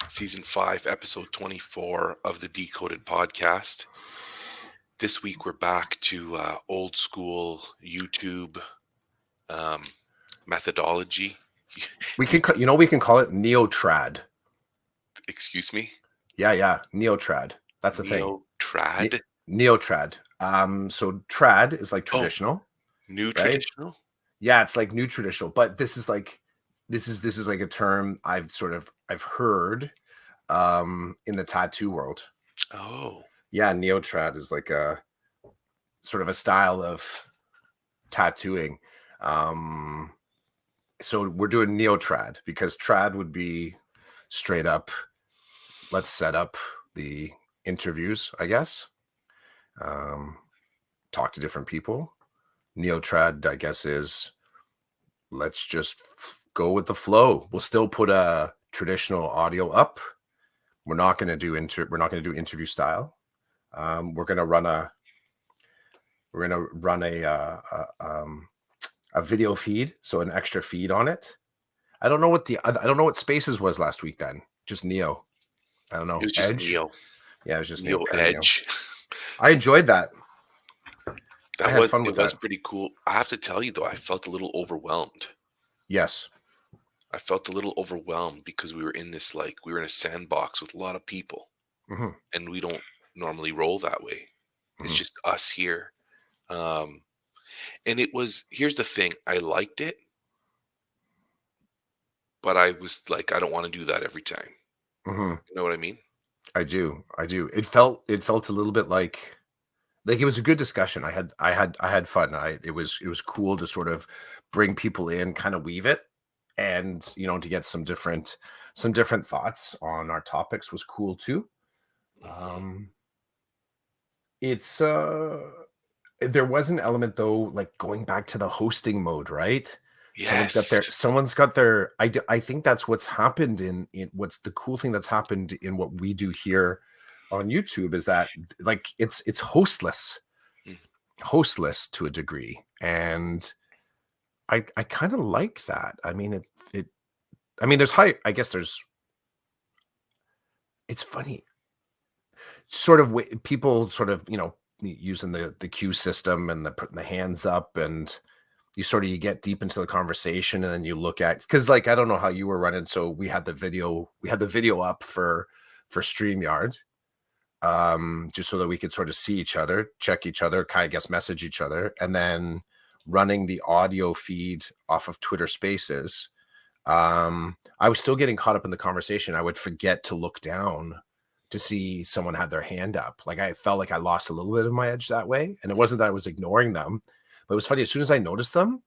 Season 5, Episode 24 of the Decoded Podcast. This week we're back to old school YouTube um, methodology. We can, we can call it neo-trad. Excuse me? Yeah, neo-trad. That's the thing. Neo-trad? Neo-trad. So trad is like Oh, traditional, new right? traditional? Yeah, it's like new traditional, but this is like a term I've heard in the tattoo world. Oh, Yeah, neo-trad is like a sort of a style of tattooing. So we're doing neo-trad because trad would be straight up, let's set up the interviews, I guess. Talk to different people. Neo-trad, I guess, is let's just go with the flow. We'll still put a traditional audio up. We're not going to do interview style. We're going to run a video feed, so an extra feed on it. I don't know what Spaces was last week. Then just Neo. I don't know. it was just Edge. Neo. Yeah, it was just Neo pure Neo. Edge. I enjoyed that. I had fun with It was that. pretty cool. I have to tell you though, I felt a little overwhelmed. Yes. I felt a little overwhelmed because we were in a sandbox with a lot of people, Mm-hmm. and we don't normally roll that way. It's Mm-hmm. just us here. Um, and here's the thing, I liked it, but I was like, I don't want to do that every time. Mm-hmm. You know what I mean? I do. It felt a little bit like it was a good discussion. I had fun. It was cool to sort of bring people in, kind of weave it, and to get some different thoughts on our topics was cool too. Mhm. It's there was an element though, like going back to the hosting mode, right? Yes. Someone's got their I think that's what's happened in what's the cool thing that's happened in what we do here on YouTube is that like it's hostless Mm. to a degree, and I kind of like that. I mean it I mean there's high I guess there's it's funny sort of people sort of using the queue system and the putting the hands up, and you get deep into the conversation, and then you look at, because like I don't know how you were running, so we had the video up for StreamYard, just so that we could sort of see each other, check each other, kind of guess message each other, and then running the audio feed off of Twitter Spaces. I was still getting caught up in the conversation. I would forget to look down to see someone had their hand up. Like I felt like I lost a little bit of my edge that way. And it wasn't that I was ignoring them, but it was funny. As soon as I noticed them,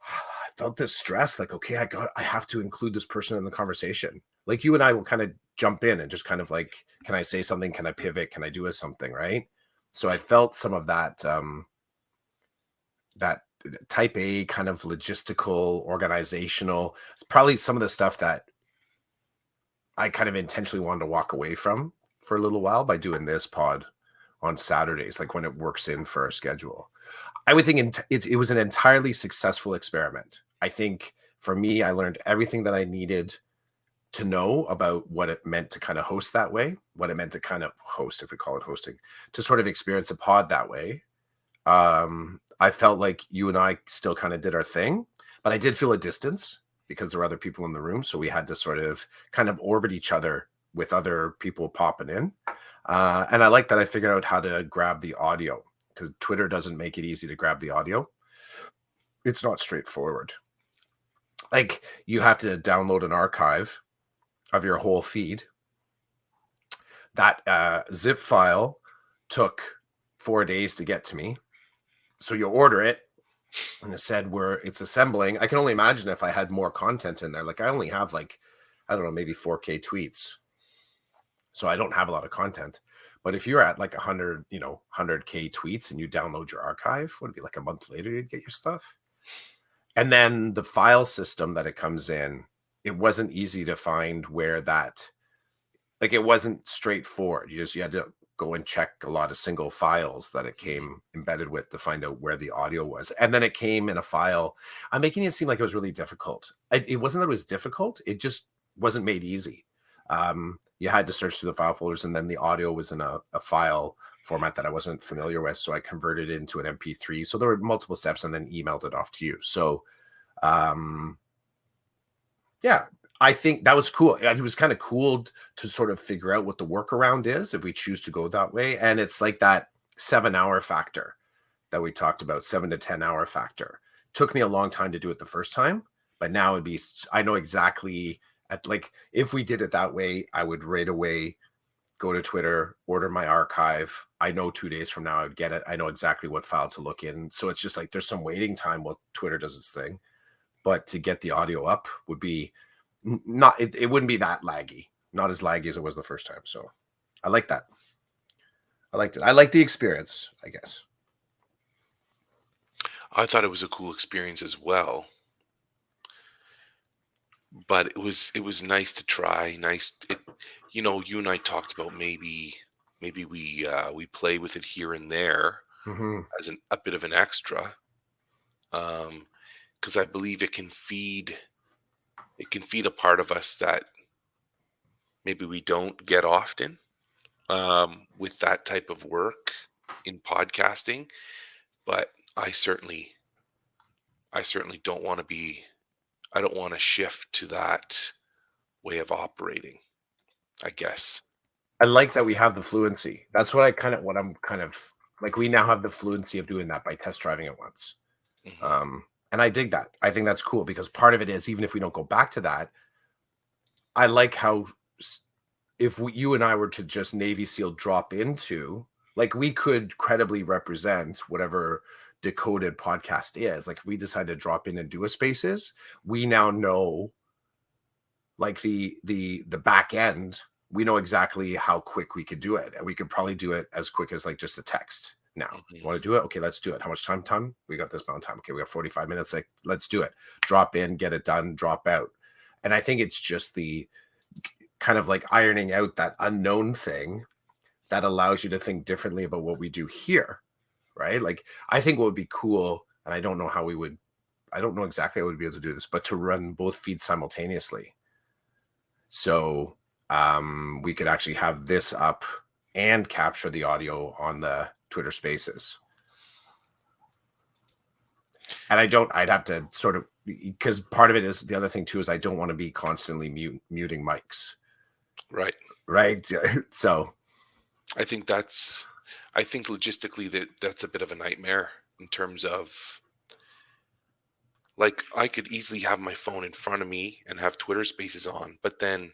I felt this stress, like, okay, I have to include this person in the conversation. Like you and I will kind of jump in and just kind of like, can I say something? Can I pivot? Can I do something? Right. So I felt some of that type A kind of logistical, organizational, probably some of the stuff that I kind of intentionally wanted to walk away from for a little while by doing this pod on Saturdays, like when it works in for our schedule. I would think it was an entirely successful experiment. I think for me, I learned everything that I needed to know about what it meant to kind of host that way, what it meant to kind of host, if we call it hosting, to sort of experience a pod that way. I felt like you and I still kind of did our thing, but I did feel a distance because there were other people in the room. So we had to sort of kind of orbit each other with other people popping in. And I like that I figured out how to grab the audio, because Twitter doesn't make it easy to grab the audio. It's not straightforward. Like you have to download an archive of your whole feed. That zip file took 4 days to get to me. So you order it, and it said where it's assembling. I can only imagine if I had more content in there. Like I only have like, I don't know, maybe 4K tweets. So I don't have a lot of content. But if you're at like 100K tweets and you download your archive, would it be like a month later you'd get your stuff? And then the file system that it comes in, it wasn't easy to find where that, like it wasn't straightforward. You had to go and check a lot of single files that it came embedded with to find out where the audio was. And then it came in a file. I'm making it seem like it was really difficult. It wasn't that it was difficult. It just wasn't made easy. You had to search through the file folders, and then the audio was in a file format that I wasn't familiar with. So I converted it into an MP3. So there were multiple steps and then emailed it off to you. So, yeah, I think that was cool. It was kind of cool to sort of figure out what the workaround is if we choose to go that way. And it's like that 7-hour factor that we talked about, 7 to 10 hour factor. Took me a long time to do it the first time, but now it'd be, I know exactly like if we did it that way, I would right away go to Twitter, order my archive. I know 2 days from now I would get it. I know exactly what file to look in. So it's just like there's some waiting time while Twitter does its thing. But to get the audio up would be not, it wouldn't be that laggy, not as laggy as it was the first time. So I like that. I liked it. I like the experience, I guess. I thought it was a cool experience as well, but it was nice to try. You and I talked about maybe we play with it here and there as a bit of an extra, because I believe it can feed a part of us that maybe we don't get often, with that type of work in podcasting. But I certainly don't want to be. I don't want to shift to that way of operating, I guess. I like that we have the fluency. That's what I'm kind of like. We now have the fluency of doing that by test driving it once. Hmm. And I dig that. I think that's cool because part of it is, even if we don't go back to that, I like how if you and I were to just Navy SEAL drop into, like, we could credibly represent whatever decoded podcast is. Like, if we decide to drop in and do a spaces, we now know, like, the back end. We know exactly how quick we could do it, and we could probably do it as quick as like just a text. Now, Hmm. want to do it? Okay, let's do it. How much time? We got this amount of time. Okay, we got 45 minutes. Like, let's do it. Drop in, get it done, drop out. And I think it's just the kind of like ironing out that unknown thing that allows you to think differently about what we do here, right? Like, I think what would be cool, and I don't know how we would, I don't know exactly how we'd be able to do this, but to run both feeds simultaneously. So we could actually have this up and capture the audio on the Twitter Spaces. And I'd have to sort of, because part of it is, the other thing too is I don't want to be constantly muting mics. Right. Right. So I think logistically that's a bit of a nightmare in terms of, like, I could easily have my phone in front of me and have Twitter Spaces on, but then,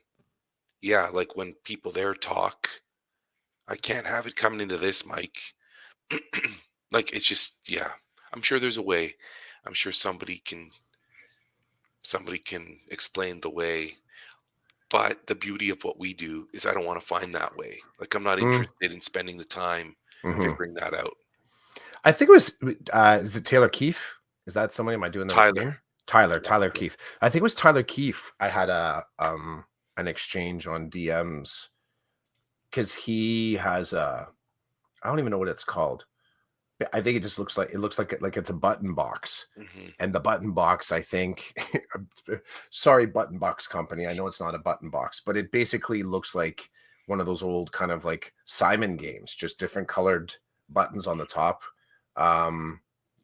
yeah, like when people there talk, I can't have it coming into this mic. Like, it's just, yeah. I'm sure there's a way. I'm sure somebody can explain the way. But the beauty of what we do is I don't want to find that way. Like, I'm not interested in spending the time to mhm. bring that out. I think it was, is it Taylor Keefe? Is that somebody? Am I doing the right Tyler. name? Tyler Yeah. Keefe. I think it was Tyler Keefe. I had an exchange on DMs because he has I don't even know what it's called. I think it just looks like it's a button box. Hmm. And the button box, I think, sorry, button box company. I know it's not a button box, but it basically looks like one of those old kind of like Simon games, just different colored buttons on the top, um,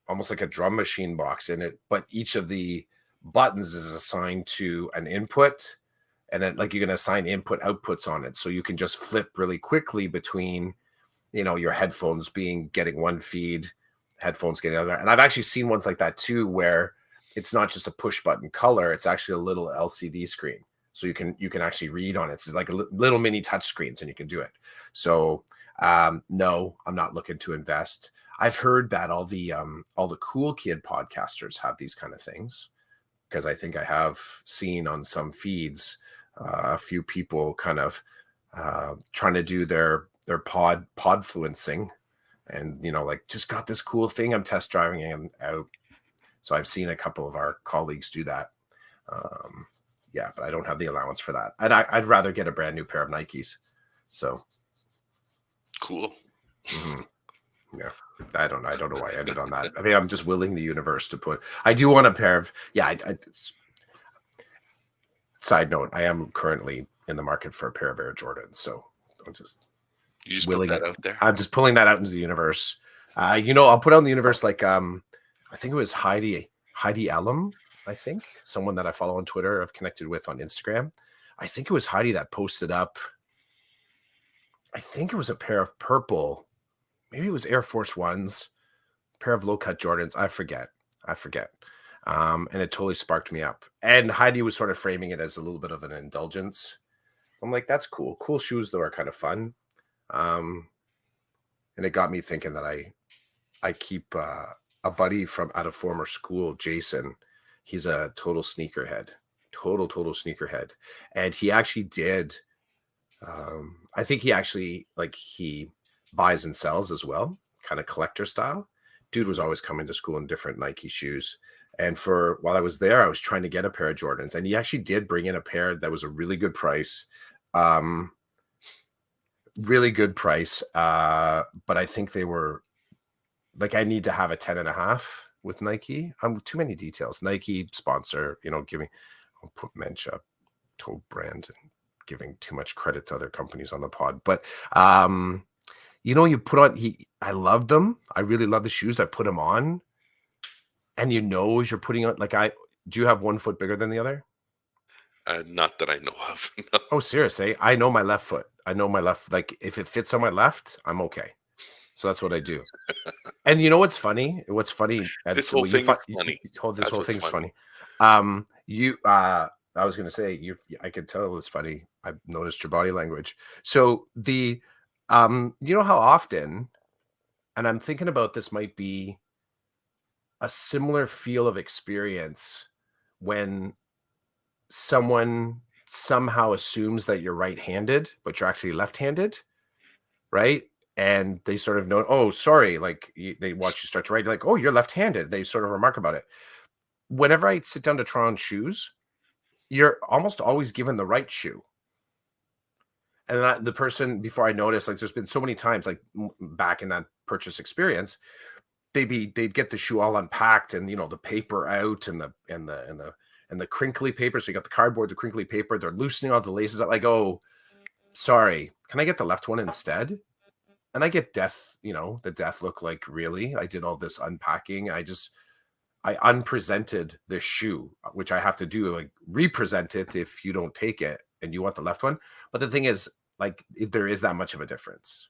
almost like a drum machine box in it. But each of the buttons is assigned to an input, and then like you can assign input outputs on it, so you can just flip really quickly between, your headphones getting one feed, headphones getting the other. And I've actually seen ones like that too, where it's not just a push button color, it's actually a little LCD screen. So you can actually read on it. It's like a little mini touch screens, and you can do it. So no, I'm not looking to invest. I've heard that all the cool kid podcasters have these kind of things, because I think I have seen on some feeds a few people kind of trying to do their podfluencing, and like, just got this cool thing I'm test driving and out. So I've seen a couple of our colleagues do that. Yeah, but I don't have the allowance for that, and I'd rather get a brand new pair of Nikes. So Cool. yeah, I don't know why I ended on that. I mean, I'm just willing the universe to put. I do want a pair of, yeah. Side note: I am currently in the market for a pair of Air Jordans. So I'm just You just put willing that it. out there. I'm just pulling that out into the universe. I'll put out in the universe like I think it was Heidi Ellum. I think someone that I follow on Twitter, I've connected with on Instagram. I think it was Heidi that posted up. I think it was a pair of purple, maybe it was Air Force Ones, pair of low cut Jordans. I forget. And it totally sparked me up. And Heidi was sort of framing it as a little bit of an indulgence. I'm like, that's cool. Cool shoes though are kind of fun. And it got me thinking that I keep a buddy from out of former school, Jason. He's a total sneakerhead, total sneakerhead, and he actually did. I think he actually he buys and sells as well, kind of collector style. Dude was Mhm. always coming to school in different Nike shoes. And for while I was there, I was trying to get a pair of Jordans, and he actually did bring in a pair that was a really good price. Um, really good price. But I think they were like I need to have a 10.5 with Nike. I'm too many details. Nike sponsor, give me I'll put Mencha toe brand and giving too much credit to other companies on the pod. But you put on I love them. I really love the shoes. I put them on. And as you're putting on do you have one foot bigger than the other? Not that I know of. No. Oh, seriously. I know my left foot. I know my left, like if it fits on my left, I'm okay. So that's what I do. And you know what's funny? What's funny? And This so whole you thing is find funny. this That's whole what's thing's funny. funny. You I was gonna say I could tell it was funny. I noticed your body language. So how often, and I'm thinking about this might be a similar feel of experience when someone somehow assumes that you're right-handed, but you're actually left-handed, right? And they sort of know, oh, sorry, they watch you start to write, like, oh, you're left-handed. They sort of remark about it. Whenever I sit down to try on shoes, you're almost always given the right shoe. And then the person before I noticed, like, there's been so many times, like back in that purchase experience, they'd get the shoe all unpacked and the paper out and the crinkly paper. So you got the cardboard, the crinkly paper. They're loosening all the laces out. Like, oh, sorry, can I get the left one instead? And I get the death look like, really? I did all this unpacking. I unpresented this shoe, which I have to do, like represent it if you don't take it and you want the left one. But the thing is, there is that much of a difference.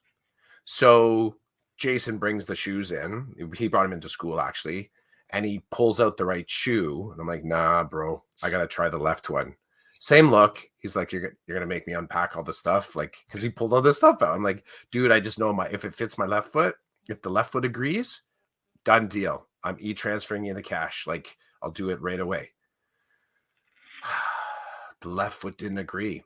So Jason brings the shoes in. He brought him into school actually, and he pulls out the right shoe. And I'm like, nah, bro, I gotta try the left one. Same look. He's like, you're gonna make me unpack all the stuff, like, because he pulled all this stuff out. I'm like, dude, I just know if it fits my left foot, if the left foot agrees, done deal. I'm transferring you the cash. Like, I'll do it right away. The left foot didn't agree.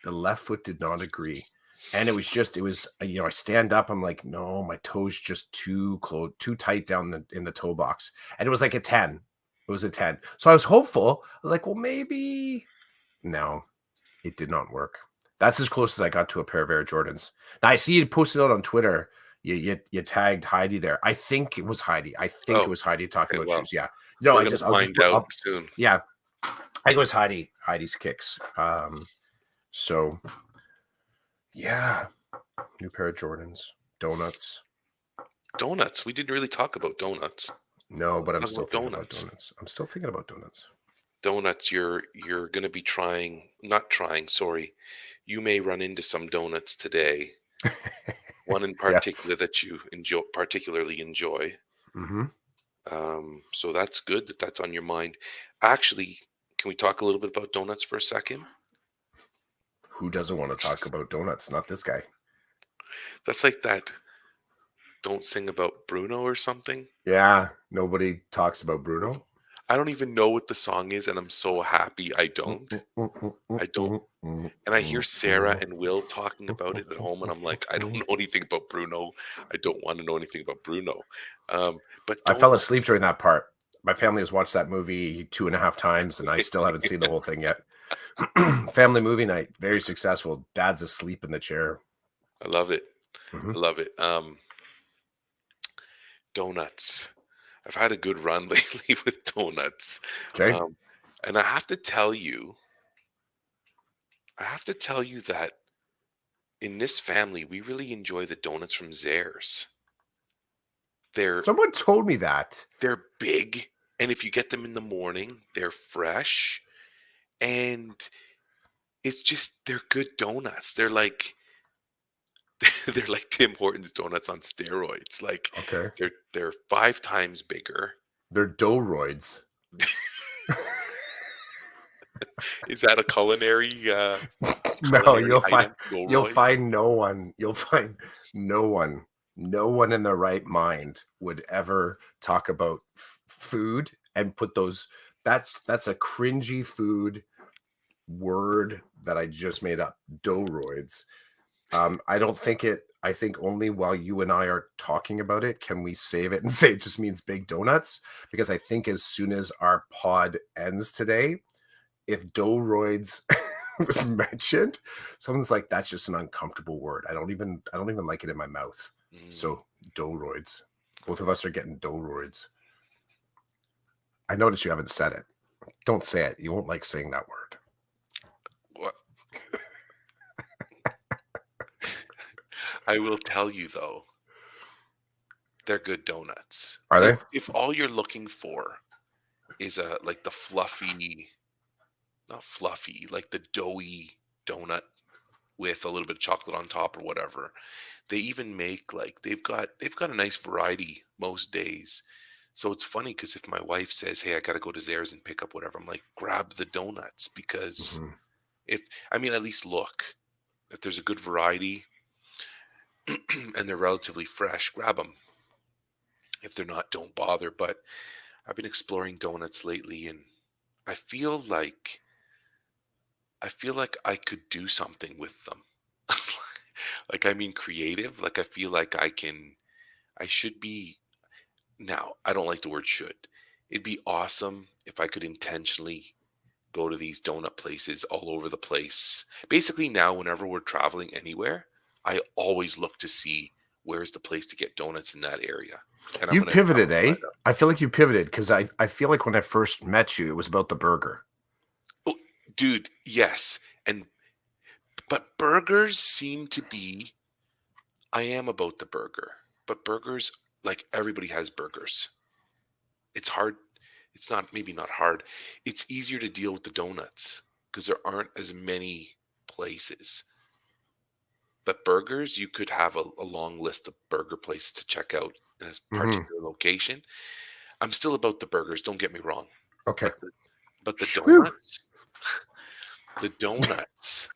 The left foot did not agree. And it was, I stand up. I'm like, no, my toe's just too close, too tight down in the toe box. And it was like a 10. It was a 10. So I was hopeful. I was like, well, maybe. No, it did not work. That's as close as I got to a pair of Air Jordans. Now I see you posted out on Twitter. You tagged Heidi there. I think it was Heidi. I think it Oh, was Heidi talking okay. about Well, shoes. Yeah. No, we're gonna find out soon. yeah. I think it was Heidi's kicks. So yeah, new pair of Jordans, donuts. Donuts. We didn't really talk about donuts. No, Let's but I'm talk still about thinking about donuts. donuts. I'm still thinking about donuts. Donuts. You're gonna be trying. Not trying. Sorry. You may run into some donuts today. One in Yeah. particular that you particularly enjoy. Mm-hmm. So that's good that that's on your mind. Actually, can we talk a little bit about donuts for a second? Who doesn't want to talk about donuts? Not this guy. That's like that "Don't Sing About Bruno" or something. Yeah. Nobody talks about Bruno. I don't even know what the song is, and I'm so happy I don't. I don't. And I hear Sarah and Will talking about it at home, and I'm like, I don't know anything about Bruno. I don't want to know anything about Bruno. But I fell asleep donuts. during that part. My family has watched that movie 2.5 times, and I still haven't seen the whole thing yet. Family movie night, very successful. Dad's asleep in the chair. I love it. Mm-hmm. I love it. Donuts. I've had a good run lately with donuts. Okay. And I have to tell you, I have to tell you that in this family, we really enjoy the donuts from Zares. They're Someone told me that. they're big, and if you get them in the morning, they're fresh, and it's just they're good donuts. They're like they're like Tim Hortons donuts on steroids. Like Okay. they're 5 times bigger. They're doughroids. Is that a No, culinary item? you'll Gilroy? find no one. You'll find no one. No one in their right mind would ever talk about food and put those. That's a cringy food word that I just made up. Doughroids. I don't think it. I think only while you and I are talking about it can we save it and say it just means big donuts. Because I think as soon as our pod ends today, if doughroids was mentioned, someone's like, "That's just an uncomfortable word. I don't even like it in my mouth." Mm, So doughroids. Both of us are getting doughroids. I noticed you haven't said it. Don't say it. You won't like saying that word. what I will tell you though, they're good donuts. Are If they? if all you're looking for is like the fluffy, not fluffy, like the doughy donut with a little bit of chocolate on top or whatever. They even make like they've got a nice variety most days. So it's funny because if my wife says, "Hey, I got to go to Zares and pick up whatever," I'm like, "Grab the donuts," because Mhm. if I mean at least look if there's a good variety and they're relatively fresh, grab them. If they're not, don't bother. But I've been exploring donuts lately, and I feel like I feel like I could do something with them. Like I mean creative. Like I feel like I should be now, I don't like the word should. It'd be awesome if I could intentionally go to these donut places all over the place. Basically now whenever we're traveling anywhere, I always look to see where's the place to get donuts in that area. And I'm You've gonna I'm pivoted, gonna eh? find out. I feel like you pivoted because I feel like when I first met you, it was about the burger. Oh, dude, yes. And but burgers seem to be I am about the burger. But burgers, like everybody has burgers. It's hard. It's not maybe not hard. It's easier to deal with the donuts because there aren't as many places. But burgers, you could have a long list of burger places to check out in a Hmm. particular location. I'm still about the burgers, don't get me wrong. Okay. But the Whew. the donuts,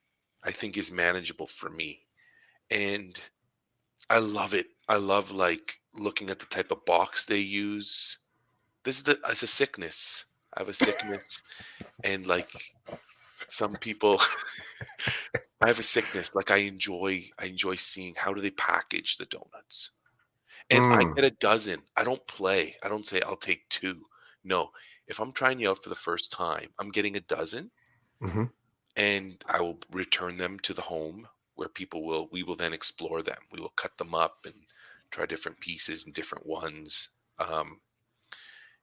I think is manageable for me. And I love it. I love like looking at the type of box they use. It's a sickness. I have a sickness and like some people I have a sickness, like, I enjoy seeing how do they package the donuts, and I Mm. get a dozen. I don't play. I don't say, "I'll take 2." No, if I'm trying you out for the first time, I'm getting a dozen, Hmm. and I will return them to the home where we will then explore them. We will cut them up and try different pieces and different ones. Um,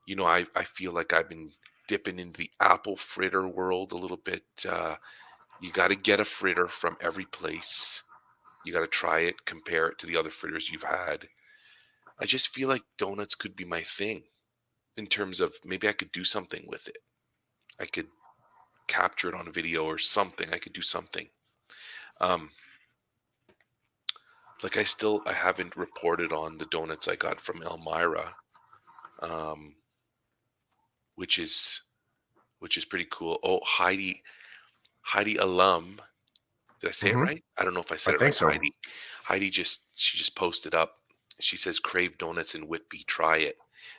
I feel like I've been dipping into the apple fritter world a little bit, you gotta get a fritter from every place. You gotta try it, compare it to the other fritters you've had. I just feel like donuts could be my thing in terms of maybe I could do something with it. I could capture it on a video or something. I could do something. Um, like I haven't reported on the donuts I got from Elmira, um, which is pretty cool. Oh, Heidi alum. Did I say it Hmm. right? I don't know if I I said it think right. so. She just posted up. She says Crave Donuts in Whitby. Try it.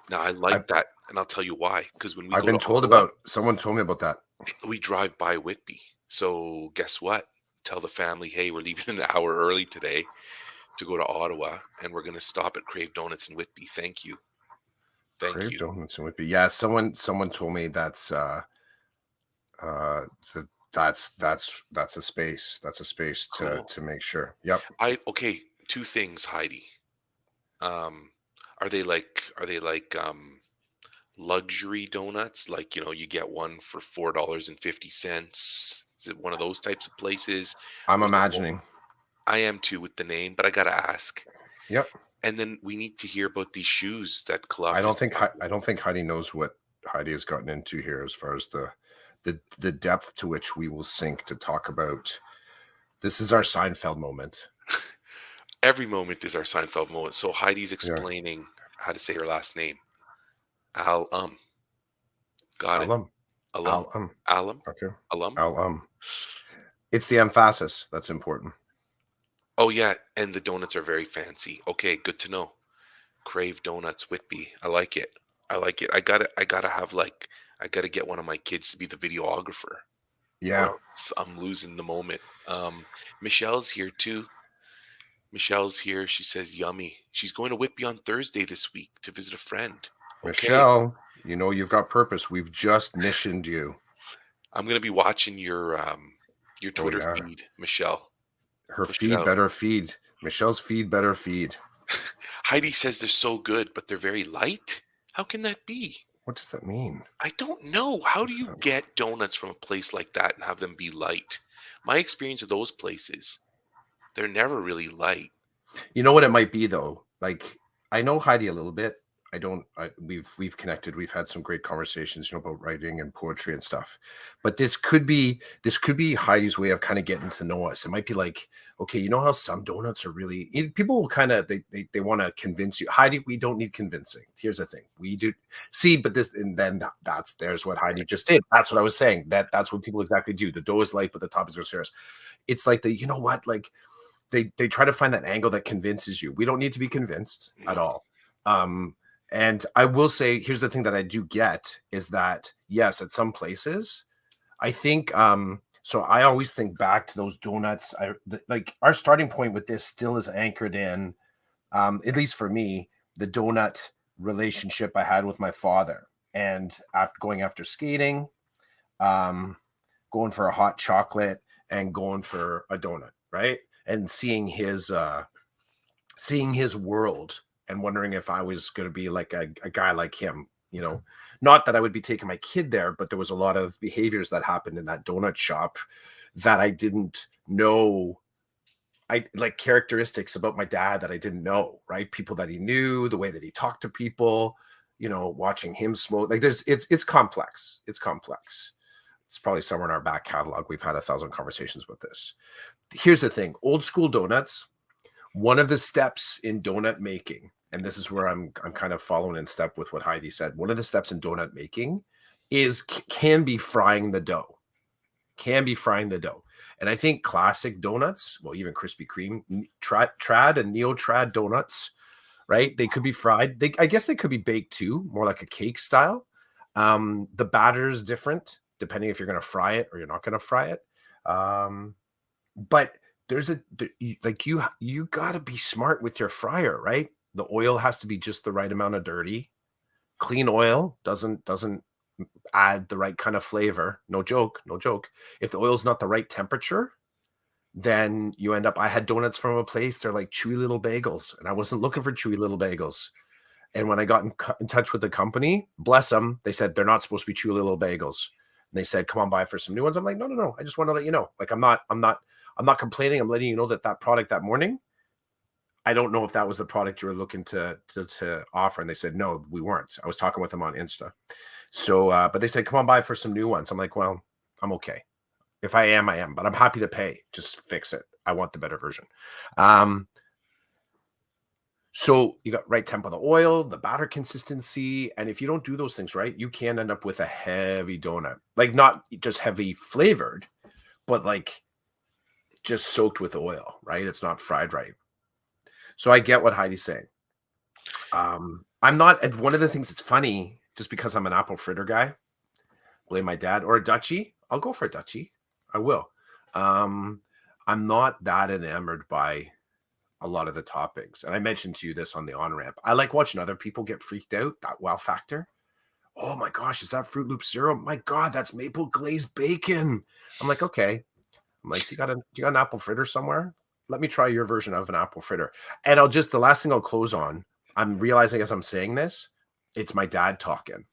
Now I I've like that, and I'll tell you why. Because when we I've go to been told Ottawa, about. Someone told me about that. we drive by Whitby. So guess what? Tell the family, hey, we're leaving an hour early today to go to Ottawa, and we're going to stop at Crave Donuts in Whitby. Thank you, thank Crave you. donuts and whippy. Yeah, someone told me uh that that's a space. That's a space Cool. to make sure. Yep. I okay. Two things, Heidi. Um, are they like luxury donuts? Like you get one for $4.50. Is it one of those types of places? I'm Or is it more? imagining. I am too with the name, but I gotta ask. Yep. And then we need to hear about these shoes that Clough I is don't think wearing. I don't think Heidi knows what Heidi has gotten into here as far as the depth to which we will sink to talk about. This is our Seinfeld moment. Every moment is our Seinfeld moment. So Heidi's Yeah. explaining how to say her last name. Al got it. Alum. Alum. Al Alum. Okay. Alum. Al It's the emphasis that's important. Oh yeah, and the donuts are very fancy. Okay, good to know. Crave Donuts Whitby. I like it. I like it. I gotta have like I gotta get one of my kids to be the videographer or Yeah. else I'm losing the moment. Michelle's here too. Michelle's here. She says yummy. She's going to Whitby on Thursday this week to visit a friend. Okay. Michelle, you know you've got purpose. We've just missioned you. I'm gonna be watching your Oh Twitter yeah. feed, Michelle. Her Push it feed out. better feed. Michelle's feed better feed. Heidi says they're so good, but they're very light. How can that be? What does that mean? I don't know. How What do does you that mean? get donuts from a place like that and have them be light? My experience of those places, they're never really light. You know what it might be though? Like I know Heidi a little bit. We've connected. We've had some great conversations, about writing and poetry and stuff. But this could be Heidi's way of kind of getting to know us. It might be like, okay, you know how some donuts are really people will kind of they want to convince you. Heidi, we don't need convincing. Here's the thing. We do see, but this and then there's what Heidi just did. That's what I was saying. That's what people exactly do. The dough is light, but the toppings are serious. It's like you know what, like they try to find that angle that convinces you. We don't need to be convinced at No. all. And I will say, here's the thing that I do get is that yes, at some places, I think so I always think back to those donuts. Like our starting point with this still is anchored in, at least for me, the donut relationship I had with my father. And after going after skating, um, going for a hot chocolate and going for a donut, right? And seeing his world and wondering if I was going to be like a guy like him, not that I would be taking my kid there, but there was a lot of behaviors that happened in that donut shop that I didn't know. I like characteristics about my dad that I didn't know, right? People that he knew, the way that he talked to people, watching him smoke. Like it's complex. It's complex. It's probably somewhere in our back catalog. We've had 1,000 conversations with this. Here's the thing: old school donuts. One of the steps in donut making, and this is where I'm kind of following in step with what Heidi said. One of the steps in donut making can be frying the dough. Can be frying the dough. And I think classic donuts, well, even Krispy Kreme, trad and neo trad donuts, right? They could be fried. I guess they could be baked too, more like a cake style. The batter is different depending if you're going to fry it or you're not going to fry it. But like you got to be smart with your fryer, right? The oil has to be just the right amount of dirty. Clean oil doesn't add the right kind of flavor. No joke, no joke. If the oil's not the right temperature, then you end up. I had donuts from a place. They're like chewy little bagels, and I wasn't looking for chewy little bagels. And when I got in touch with the company, bless them, they said they're not supposed to be chewy little bagels. And they said, "Come on by for some new ones." I'm like, "No, no, no. I just want to let you know. Like, I'm not complaining. I'm letting you know that product that morning. I don't know if that was the product you were looking to offer." And they said, "No, we weren't." I was talking with them on Insta. So, but they said, "Come on by for some new ones." I'm like, "Well, I'm okay. If I am, I am. But I'm happy to pay. Just fix it. I want the better version." Um, So you got right temp of the oil, the batter consistency, and if you don't do those things right, you can end up with a heavy donut. Like not just heavy flavored, but like just soaked with oil, right? It's not fried right. So I get what Heidi's saying. I'm not, and one of the things that's funny, just because I'm an apple fritter guy, blame my dad, or a Dutchie. I'll go for a Dutchie. I will. Um, I'm not that enamored by a lot of the toppings. And I mentioned to you this on the on ramp. I like watching other people get freaked out, that wow factor. Oh my gosh, is that Fruit Loop syrup? My God, that's maple glazed bacon. I'm like, okay. I'm like, do you got an apple fritter somewhere? Let me try your version of an apple fritter. And the last thing I'll close on, I'm realizing as I'm saying this, it's my dad talking.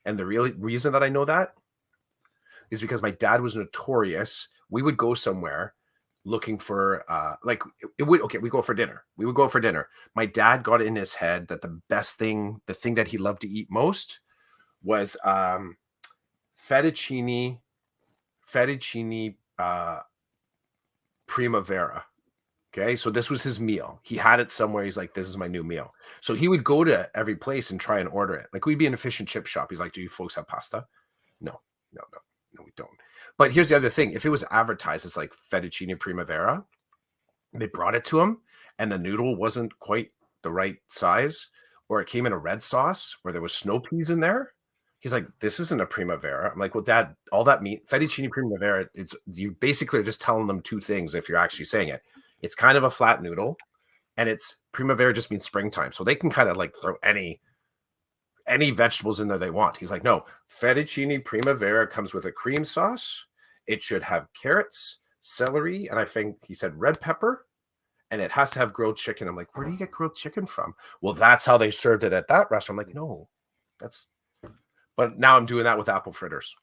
And the real reason that I know that, is because my dad was notorious. We would go somewhere looking for we go for dinner. We would go for dinner. My dad got in his head that the thing that he loved to eat most was fettuccine primavera. Okay, so this was his meal. He had it somewhere. He's like, "This is my new meal." So he would go to every place and try and order it. Like we'd be in a fish and chip shop. He's like, "Do you folks have pasta?" No, no, we don't. But here's the other thing: if it was advertised as like fettuccine primavera, they brought it to him, and the noodle wasn't quite the right size, or it came in a red sauce, or there was snow peas in there. He's like, "This isn't a primavera." I'm like, "Well, Dad, all that meat, fettuccine primavera, it's you basically are just telling them two things if you're actually saying it. It's kind of a flat noodle, and it's primavera just means springtime, so they can kind of like throw any vegetables in there they want." He's like, "No, fettuccine primavera comes with a cream sauce. It should have carrots, celery, and I think he said red pepper, and it has to have grilled chicken." I'm like, "Where do you get grilled chicken from?" "Well, that's how they served it at that restaurant." I'm like, "No, that's." But now I'm doing that with apple fritters.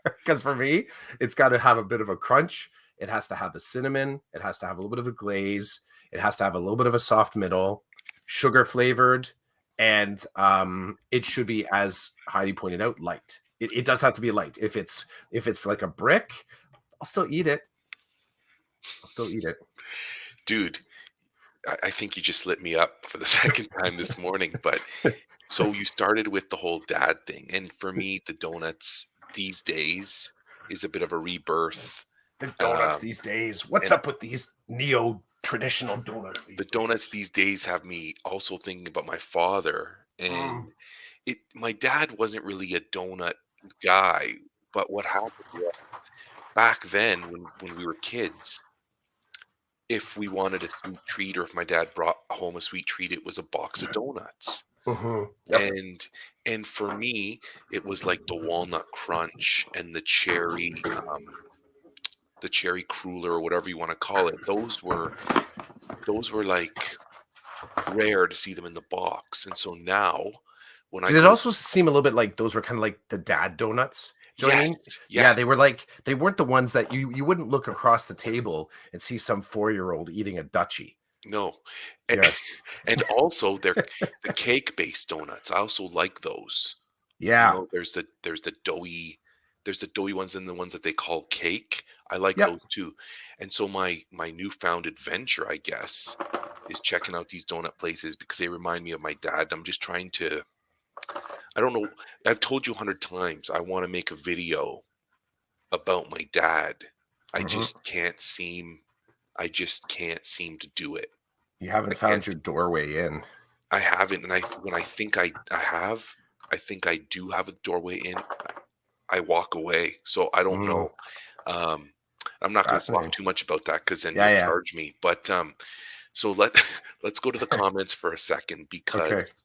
Because for me, it's got to have a bit of a crunch. It has to have the cinnamon. It has to have a little bit of a glaze. It has to have a little bit of a soft middle, sugar flavored, and it should be, as Heidi pointed out, light. It does have to be light. If it's like a brick, I'll still eat it. Dude, I think you just lit me up for the second time this morning. But so you started with the whole dad thing, and for me, the donuts these days is a bit of a rebirth. The donuts Um, these days. What's and up with these neo traditional donuts the these donuts days? these days have me also thinking about my father. And my dad wasn't really a donut guy, but what happened was back then when we were kids, if we wanted a sweet treat or if my dad brought home a sweet treat, it was a box of donuts. Yep. And and for me, it was like the walnut crunch and the cherry cruller or whatever you want to call it. Those were like rare to see them in the box. And so now when I Did it go to also seem a little bit like those were kind of like the dad donuts? Do you know what I mean? yes, Yeah, yes, they weren't the ones that you wouldn't look across the table and see some 4-year-old eating a Dutchie. no. A- Yeah. And also they're the cake-based donuts. I also like those. You Yeah. know, there's the doughy ones and the ones that they call cake. I like Yep. those too. And so my newfound adventure, I guess, is checking out these donut places because they remind me of my dad. I'm just trying to I don't know. I've told you 100 times I want to make a video about my dad. I Mhm. just can't seem I just can't seem to do it. You I haven't can't found your doorway in. I haven't, and when I think I have, I think I do have a doorway in. I walk away, so I don't Mm, know. Um, I'm it's not going to talk fascinating. too much about that because then Yeah, you'll yeah. charge me. But so let's go to the comments for a second Okay. because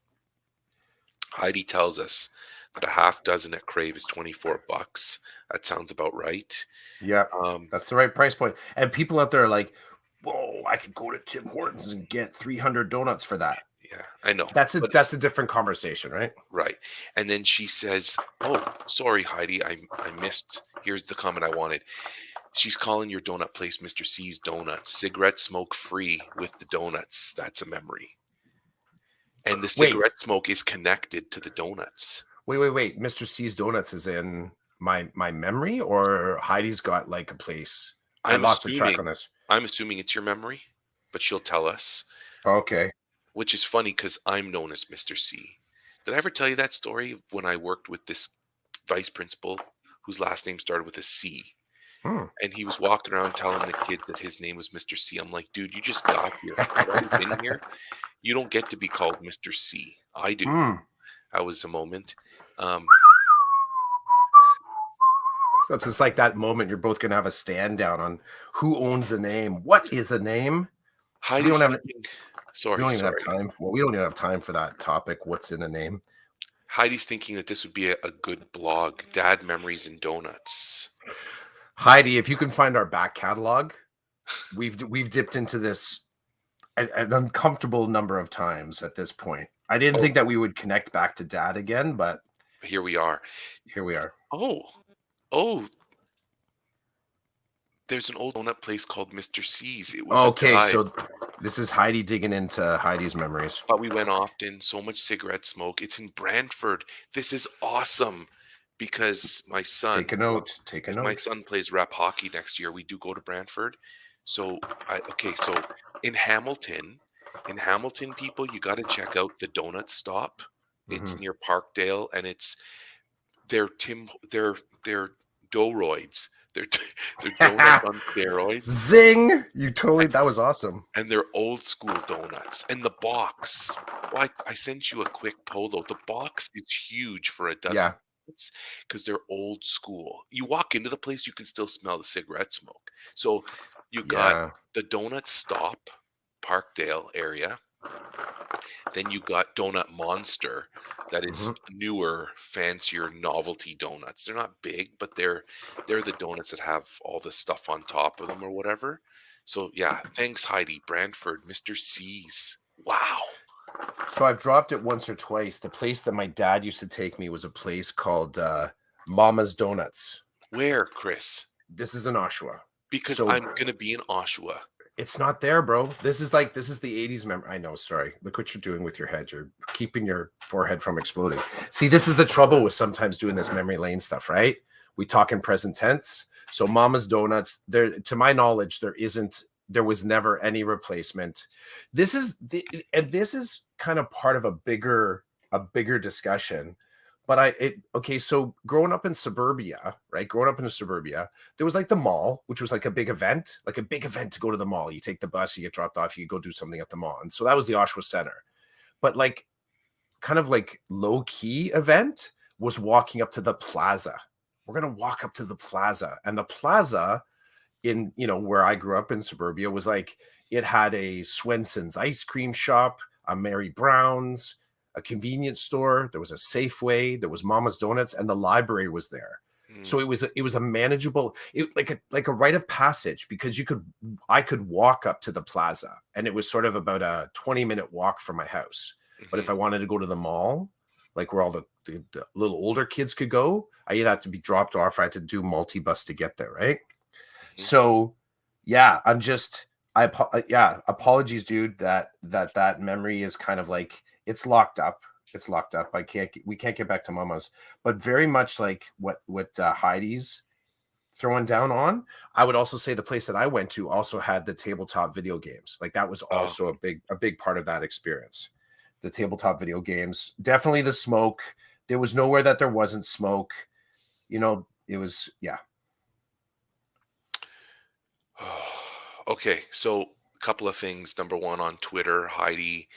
Heidi tells us that a half dozen at Crave is $24. That sounds about right. Yeah. Um, That's the right price point. And people out there are like, "Whoa, I could go to Tim Hortons and get 300 donuts for that." yeah, I know, That's a but that's it's a different conversation, right? right. And then she says, "Oh, sorry, Heidi, I missed. Here's the comment I wanted. She's calling your donut place Mr. C's Donuts. Cigarette smoke free with the donuts. That's a memory. And the Wait, cigarette smoke is connected to the donuts. wait. Mr. C's Donuts is in my memory, or Heidi's got like a place. I I'm lost the track on assuming this. I'm assuming it's your memory, but she'll tell us, Okay. which is funny because I'm known as Mr. C. Did I ever tell you that story of when I worked with this vice principal whose last name started with a C? Hmm. And he was walking around telling the kids that his name was Mr. C. I'm like, dude, you just got here. You've already been here. You don't get to be called Mr. C. I do. Hmm. That was a moment. Um, That's just like that moment you're both gonna have a stand down on who owns the name. What is a name? We don't Heidi's have thinking, we sorry, don't even have sorry. time for we don't even have time for that topic. What's in a name? Heidi's thinking that this would be a good blog, Dad Memories and Donuts. Heidi, if you can find our back catalog, we've dipped into this an uncomfortable number of times at this point. I didn't Oh, think that we would connect back to dad again, but Here we are. Here we are. Oh, oh, there's an old donut place called Mr. C's. It was a Okay, dive, so this is Heidi digging into Heidi's memories. but we went often. So much cigarette smoke. It's in Brantford. This is awesome because my son, Take a note. Take a if my note. son plays rep hockey next year, we do go to Brantford. So so in Hamilton, people, you got to check out the Donut Stop. It's Mhm. near Parkdale, and they're Doughroids. They're they're donuts on steroids, Zing! You totally. That was awesome. and they're old school donuts. And the box, well, I sent you a quick photo. The box is huge for a dozen Yeah. because they're old school. You walk into the place, you can still smell the cigarette smoke. So you got Yeah. the Donut Stop, Parkdale area. Then you got Donut Monster, that is Mhm. newer, fancier novelty donuts. They're not big, but they're the donuts that have all the stuff on top of them or whatever. So yeah, thanks Heidi. Brantford, Mr. C's. Wow. So I've dropped it once or twice. The place that my dad used to take me was a place called Mama's Donuts. Where, Chris? This is in Oshawa. Because So I'm gonna be in Oshawa. it's not there, bro. This is the 80s memory. I know, sorry. Look what you're doing with your head. You're keeping your forehead from exploding. See, this is the trouble with sometimes doing this memory lane stuff, right? We talk in present tense. So Mama's Donuts, there, to my knowledge, there was never any replacement. And this is kind of part of a bigger discussion. Okay, so growing up in suburbia, right? Growing up in a suburbia, there was like the mall, which was like a big event, to go to the mall. You take the bus, you get dropped off, you go do something at the mall. And so that was the Oshawa Center. But like kind of like low key event was walking up to the plaza. We're gonna walk up to the plaza. And the plaza in where I grew up in suburbia was like it had a Swenson's ice cream shop, a Mary Brown's, a convenience store. There was a Safeway. There was Mama's Donuts, and the library was there. Mm, So it was a manageable, like a rite of passage because I could walk up to the plaza, and it was sort of about a 20-minute walk from my house. But if mhm, I wanted to go to the mall, like where all the little older kids could go, I either had to be dropped off or I had to do multi-bus to get there, right? mhm. So, yeah, yeah, apologies, dude. That memory is kind of like it's locked up. It's locked up. We can't get back to Mama's, but very much like what Heidi's throwing down on. I would also say the place that I went to also had the tabletop video games. Like that was Oh, also a big part of that experience. The tabletop video games, definitely the smoke. There was nowhere that there wasn't smoke. It was, yeah. okay, so a couple of things. Number one, on Twitter, Heidi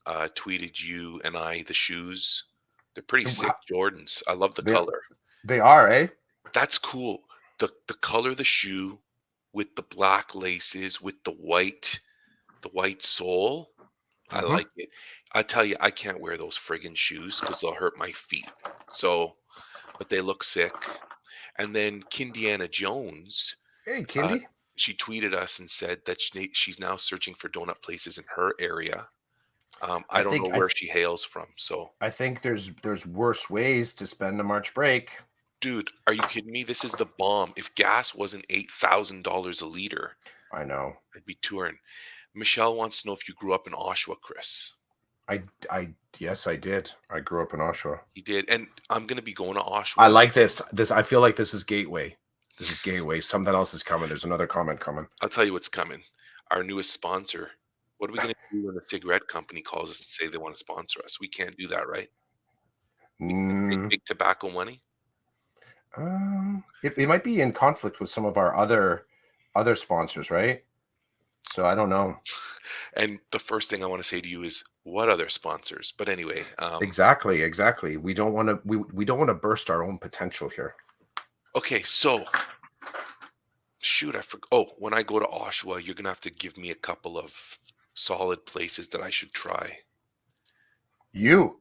tweeted you and I the shoes. They're pretty sick Jordans. I love the They color. they are, eh? That's cool. The color of the shoe with the black laces with the white sole. I Mhm. like it. I tell you, I can't wear those friggin' shoes because they'll hurt my feet. So, but they look sick. And then Kindiana Jones, Hey, uh, Kindy. she tweeted us and said that she's now searching for donut places in her area. I I don't know think I where she hails from. So, I think there's worse ways to spend a March break. dude, are you kidding me? This is the bomb. If gas wasn't $8,000 a liter, I know. I'd be touring. Michelle wants to know if you grew up in Oshawa, Chris. I yes, I did. I grew up in Oshawa. He did, and I'm gonna be going to I Oshawa. like this. I feel like this is gateway. This is gateway. Something else is coming. There's another comment coming. I'll tell you what's coming. Our newest sponsor. What are we gonna do when the cigarette company calls us to say they want to sponsor us? We can't do that, right? We can't take Mm, big tobacco money. it might be in conflict with some of our other sponsors, right? So I don't know. And the first thing I want to say to you is, what other sponsors? But anyway, Exactly. We don't want to burst our own potential here. okay. So, shoot, I forgot. Oh, when I go to Oshawa, you're gonna have to give me a couple of solid places that I should try. You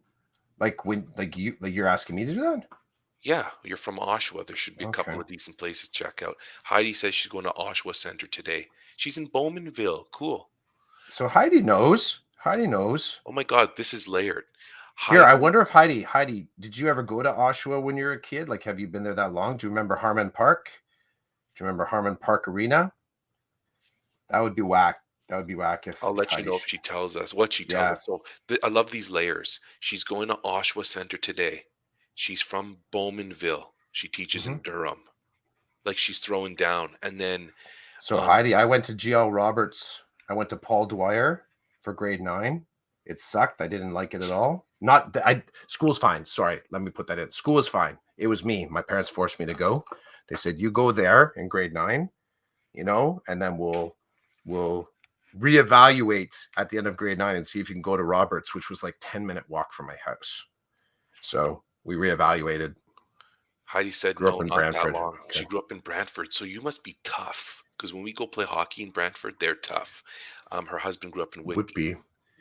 you're asking me to do that? Yeah, you're from Oshawa. There should be a Okay. couple of decent places to check out. Heidi says she's going to Oshawa Center today. She's in Bowmanville. Cool. So Heidi knows. Heidi knows. Oh my God, this is layered. Here, I Heidi, wonder if Heidi, did you ever go to Oshawa when you were a kid? Like, have you been there that long? Do you remember Harmon Park? Do you remember Harmon Park Arena? That would be whack. That would be whack I'll if let you Heidi. know if she tells us what she tells Yeah. us. So I love these layers. She's going to Oshawa Center today. She's from Bowmanville. She teaches Hmm. in Durham. Like she's throwing down. And then So um, Heidi, I went to GL Roberts. I went to Paul Dwyer for grade 9. It sucked. I didn't like it at all. Not I school's fine. Sorry, let me put that in. School is fine. It was me. My parents forced me to go. They said you go there in grade 9, and then we'll reevaluate at the end of grade 9 and see if you can go to Roberts, which was like 10-minute walk from my house. So we reevaluated. Heidi said, Grew up no, in not that Brantford. long. Okay. She grew up in Brantford. So you must be tough. Because when we go play hockey in Brantford, they're tough. Her husband grew up in Whitby. Whitby.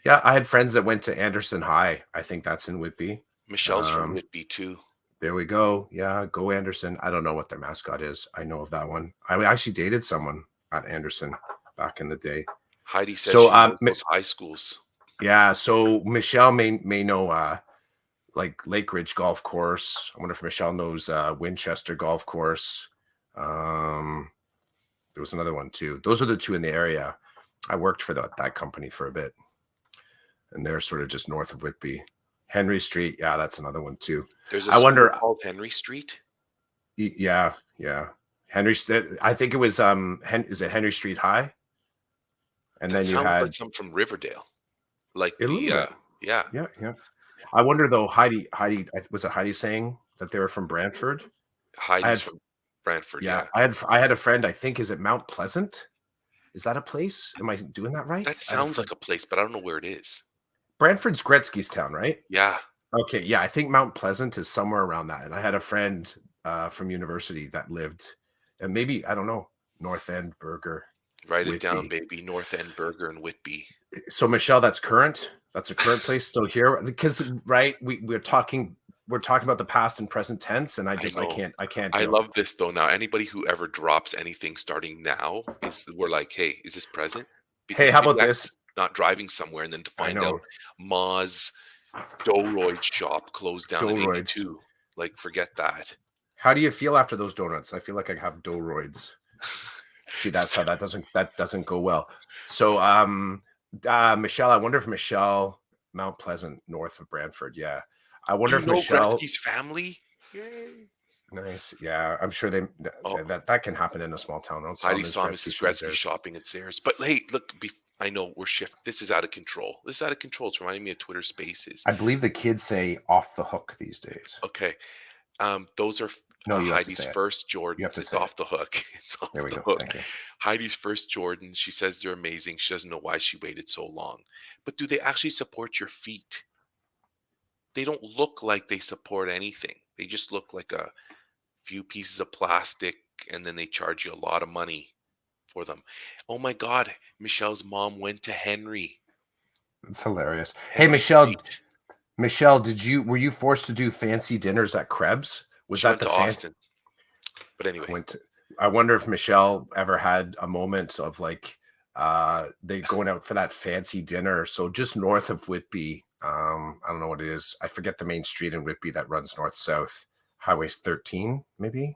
Yeah, I had friends that went to Anderson High. I think that's in Whitby. Michelle's from Whitby too. There we go. Yeah, go Anderson. I don't know what their mascot is. I know of that one. I actually dated someone at Anderson back in the day. Heidi says So she knows those high schools. yeah, so Michelle may know like Lake Ridge Golf Course. I wonder if Michelle knows Winchester Golf Course. There was another one too. Those are the two in the area. I worked for that company for a bit, and they're sort of just north of Whitby. Henry Street, yeah, that's another one too. There's a I school wonder. called Henry Street. Yeah, yeah. Henry. I think it was is it Henry Street High? And That then you sounds like had some from Riverdale. Like a little bit. yeah, Yeah, yeah. I wonder though, Heidi, was it Heidi saying that they were from Brantford? I Heidi's had, from Brantford. yeah, Yeah, I had a friend. I think is it Mount Pleasant? Is that a place? Am I doing that right? that I had a sounds friend. like a place, but I don't know where it is. Brantford's Gretzky's town, right? Yeah, Okay, yeah, I think Mount Pleasant is somewhere around that. And I had a friend from university that lived, and maybe I don't know, North End, Burger, write it down, Whitby. baby. North End Burger and Whitby. So Michelle, that's current. That's a current place still here because right, we're talking about the past and present tense, and I I just I know. can't I can't I deal. love this though. Now, anybody who ever drops anything starting now is we're like, hey, is this present? Hey, Because how you about imagine this? not driving somewhere and then to I find out know Ma's Doughroyd shop closed down in Doughroyds. '82. Like, forget that. How do you feel after those donuts? I feel like I have Doughroyds. See, that's how that doesn't go well. So, Michelle, I wonder if Michelle Mount Pleasant, north of Brantford. Yeah, I wonder You if know Michelle. Gretzky's family? Yay. Nice. Yeah, I'm sure Oh, that can happen in a small town. So Heidi Miss saw Gretzky, Mrs. she was Gretzky there. shopping at Sayers. But hey, look, I know we're This is out of control. This is out of control. It's reminding me of Twitter Spaces. I believe the kids say off the hook these days. Okay, those are No, you have to Heidi's say it. first You have Jordans. to It's say it. off the hook. It's off There we the go. hook. Thank you. Heidi's first Jordans. She says they're amazing. She doesn't know why she waited so long. But do they actually support your feet? They don't look like they support anything. They just look like a few pieces of plastic, and then they charge you a lot of money for them. Oh my God, Michelle's mom went to It's hilarious. Hey, Henry Michelle. Street. Michelle, were you forced to do fancy dinners at Krebs? Was She that went the to fan? Austin. But anyway, I wonder if Michelle ever had a moment of like they going out for that fancy dinner. So just north of Whitby, I don't know what it is. I forget the main street in Whitby that runs north south. Highway 13, maybe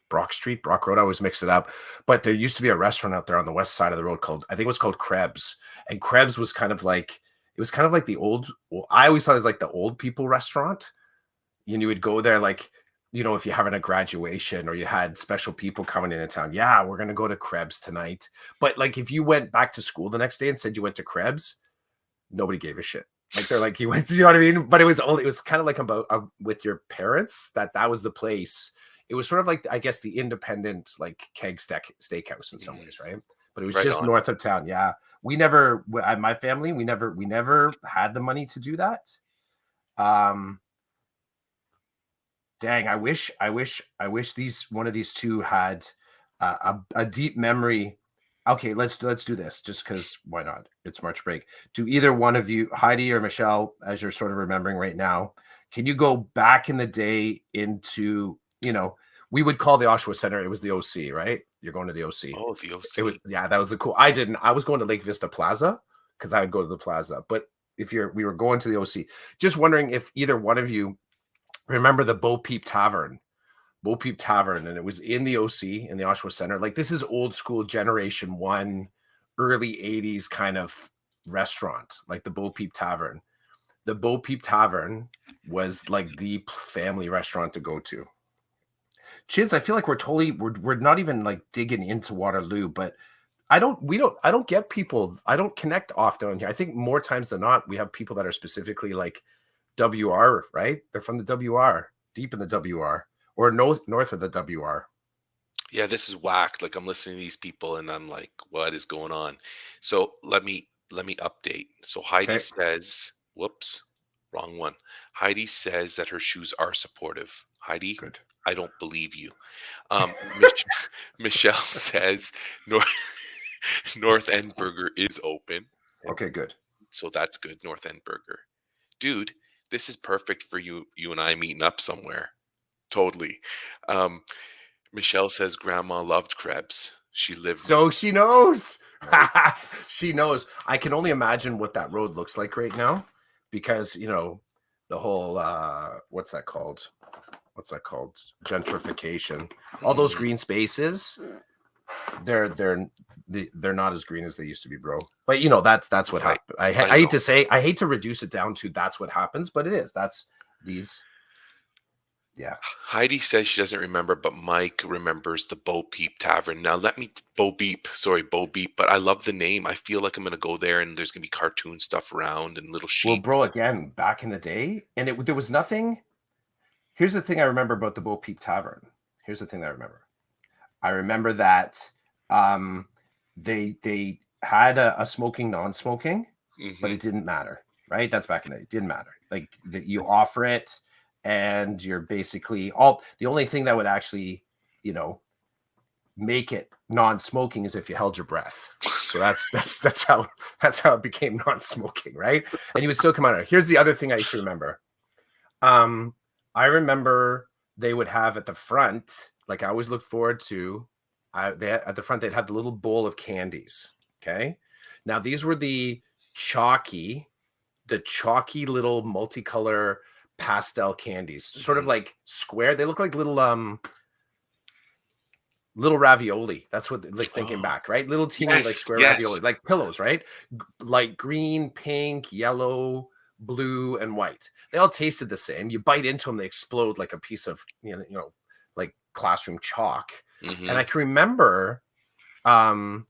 Brock Street, Brock Road. I always mix it up. But there used to be a restaurant out there on the west side of the road called, I think it was called Krebs. And Krebs was kind of like, it was kind of like the old, well, I always thought it was like the old people restaurant. And you would go there like, if you're having a graduation or you had special people coming into town, yeah, we're going to go to Krebs tonight. But like if you went back to school the next day and said you went to Krebs, nobody gave a shit. Like they're like, you went, you know what I mean? But it was kind of like about with your parents that was the place. It was sort of like, I guess, the independent like keg steakhouse in some ways, right? But it was right just on. north of town. Yeah, we never, my family, we never had the money to do that. Dang, I wish one of these two had a deep memory. Okay, let's do this just because why not? It's March break. Do either one of you, Heidi or Michelle, as you're sort of remembering right now, can you go back in the day into, we would call the Oshawa Center, it was the OC, right? You're going to the OC. Oh, the OC. It was, yeah, that was the cool. I was going to Lake Vista Plaza because I would go to the plaza. But we were going to the OC. Just wondering if either one of you remember the Bo Peep Tavern. Bo Peep Tavern, and it was in the OC in the Oshawa Center. Like, this is old school generation one, early 80s kind of restaurant, like the Bo Peep Tavern. The Bo Peep Tavern was like the family restaurant to go to. Chids, I feel like we're not even like digging into Waterloo, but I don't get people. I don't connect often on here. I think more times than not, we have people that are specifically like WR, right? They're from the WR, deep in the WR, or north of the WR. Yeah, this is whack. Like, I'm listening to these people and I'm like, what is going on? So let me update. So Heidi Okay, says, whoops, wrong one. Heidi says that her shoes are supportive. Heidi, good. I don't believe you. Mich- Michelle says North North End Burger is open, and Okay, good. so that's good. North End Burger, dude. This is perfect for you and I meeting up somewhere. Totally. Um, Michelle says grandma loved crepes. She lived near, So she knows. right? She knows. I can only imagine what that road looks like right now, because the whole what's that called? What's that called? Gentrification. All those Mhm. green spaces, they're not as green as they used to be, bro. But that's what Right. happened. I I hate know. to say, I hate to reduce it down to that's what happens, but it is. That's these. Yeah. Heidi says she doesn't remember, but Mike remembers the Bo Peep Tavern. Now let me Bo Beep, sorry, Bo Beep, but I love the name. I feel like I'm gonna go there and there's gonna be cartoon stuff around and little Well, sheep. bro, again, back in the day, and there was nothing. Here's the thing I remember about the Bo Peep Tavern. Here's the thing that I remember. I remember that um, they had a smoking, non-smoking, but Hmm. it didn't matter, right? That's back in the day. It didn't matter. Like, that you offer it, and you're basically all the only thing that would actually, you know, make it non-smoking is if you held your breath. So that's how it became non-smoking, right? And you would still come out of it. Here's the other thing I used to remember. Um, I remember they would have at the front, like I always looked forward to, at the front they'd have the little bowl of candies. Okay, now these were the chalky little multicolor pastel candies, sort of Hmm. like square. They look like little ravioli. That's what, like, thinking Oh, back, right? Little teeny like yes, square ravioli, yes. like pillows, right? Like green, pink, yellow, blue, and white. They all tasted the same. You bite into them, they explode like a piece of like classroom chalk. And Hmm. I can remember um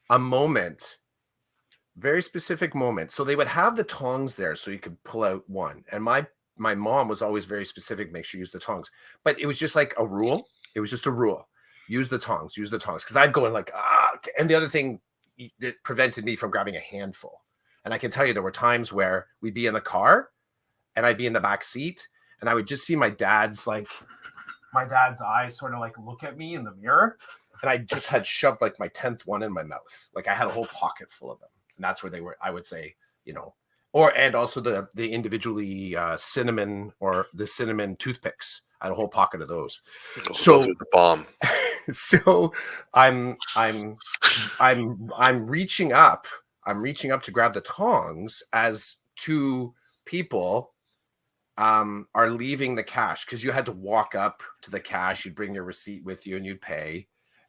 a moment, very specific moment. So they would have the tongs there so you could pull out one. And my mom was always very specific, make sure you use the tongs. But it was just like a rule. It was just a rule. Use the tongs, use the tongs. Because I'd go in like, okay. And the other thing that prevented me from grabbing a handful. And I can tell you there were times where we'd be in the car and I'd be in the back seat and I would just see my dad's eyes sort of like look at me in the mirror. And I just had shoved like my 10th one in my mouth. Like, I had a whole pocket full of them. And that's where they were, I would say, and also the individually cinnamon, or the cinnamon toothpicks. I had a whole pocket of those. Oh, those So are the bomb. so I'm reaching up. I'm reaching up to grab the tongs as two people are leaving the cash, because you had to walk up to the cash. You'd bring your receipt with you and you'd pay.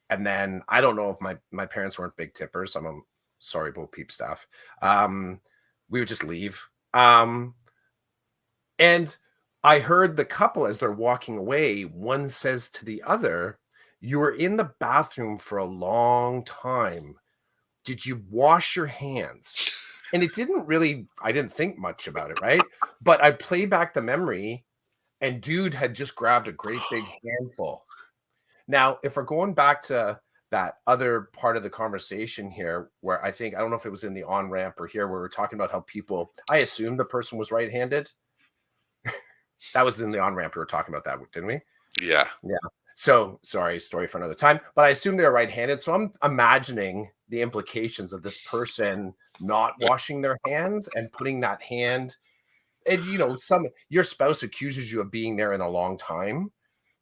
And then I don't know if my parents weren't big tippers. I'm sorry, Bo Peep staff. We would just leave. And I heard the couple, as they're walking away, one says to the other, "You were in the bathroom for a long time. Did you wash your hands?" And I didn't think much about it, right? But I play back the memory, and dude had just grabbed a great big handful. Now, if we're going back to that other part of the conversation here, where I don't know if it was in the on ramp or here, where we're talking about how I assumed the person was right handed. That was in the on ramp. We were talking about that, didn't we? Yeah. Yeah. So sorry, story for another time. But I assume they're right-handed. So I'm imagining the implications of this person not washing their hands and putting that hand. And your spouse accuses you of being there in a long time.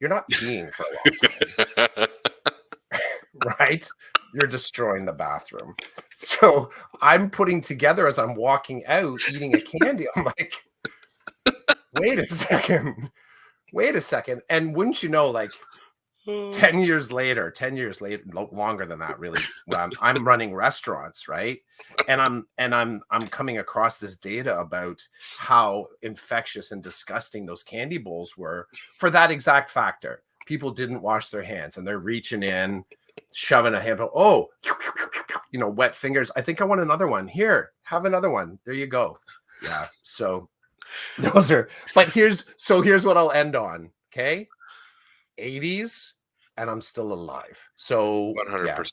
You're not peeing for a long time, right? You're destroying the bathroom. So I'm putting together as I'm walking out, eating a candy. I'm like, wait a second. Wait a second. And wouldn't you know, like 10 years later, longer than that, really, I'm running restaurants, right? And I'm coming across this data about how infectious and disgusting those candy bowls were for that exact factor. People didn't wash their hands and they're reaching in, shoving a handle. Oh, wet fingers. I think I want another one. Here, have another one. There you go. Yeah. So those are, but here's what I'll end on. Okay. 80s, and I'm still alive. So 100%.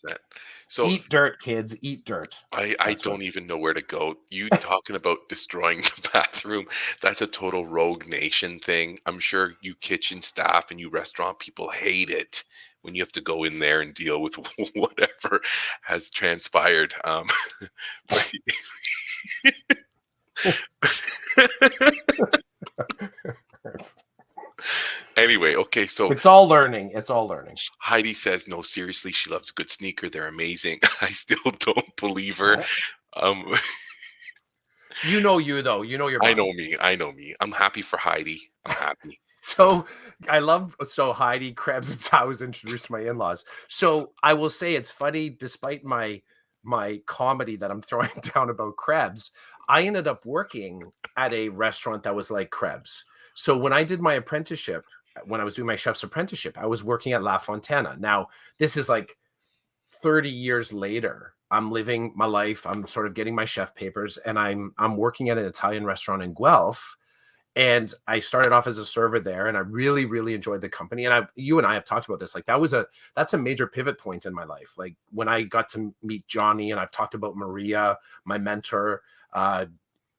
So eat dirt, kids, eat dirt. I don't even know where to go. You talking about destroying the bathroom, that's a total Rogue Nation thing. I'm sure you kitchen staff and you restaurant people hate it when you have to go in there and deal with whatever has transpired. But anyway, okay, so it's all learning. Heidi says, no, seriously, she loves a good sneaker. They're amazing. I still don't believe her. You know you, though. You know your I body. know me. I'm happy for Heidi. I'm happy. So Heidi Krebs, it's how I was introduced to my in-laws. So I will say it's funny, despite my comedy that I'm throwing down about Krebs, I ended up working at a restaurant that was like Krebs. So when I did my apprenticeship, when I was doing my chef's apprenticeship, I was working at La Fontana. Now, this is like 30 years later. I'm living my life. I'm sort of getting my chef papers, and I'm working at an Italian restaurant in Guelph. And I started off as a server there, and I really, really enjoyed the company. And you and I have talked about this. Like that's a major pivot point in my life. Like when I got to meet Johnny, and I've talked about Maria, my mentor,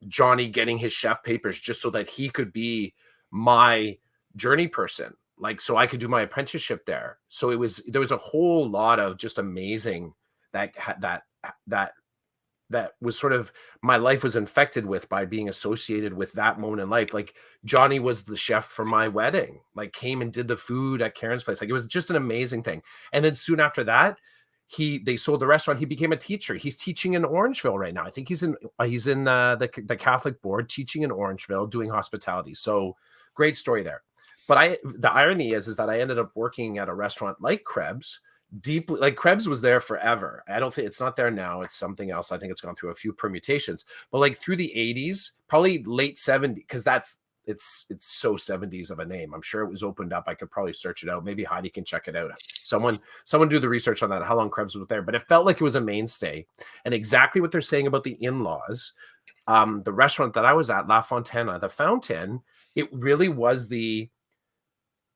Johnny getting his chef papers just so that he could be my journey person, like so I could do my apprenticeship there. So there was a whole lot of just amazing that was sort of my life was infected with by being associated with that moment in life. Like Johnny was the chef for my wedding, like came and did the food at Karen's place. Like it was just an amazing thing. And then soon after that, they sold the restaurant. He became a teacher. He's teaching in Orangeville right now. I think he's in the Catholic board teaching in Orangeville, doing hospitality. So great story there. But the irony is that I ended up working at a restaurant like Krebs, deeply, like Krebs was there forever. I don't think it's not there now. It's something else. I think it's gone through a few permutations, but like through the 80s, probably late 70s, because it's so 70s of a name. I'm sure it was opened up. I could probably search it out. Maybe Heidi can check it out. Someone do the research on that, how long Krebs was there. But it felt like it was a mainstay. And exactly what they're saying about the in-laws, the restaurant that I was at, La Fontana, the Fountain, it really was the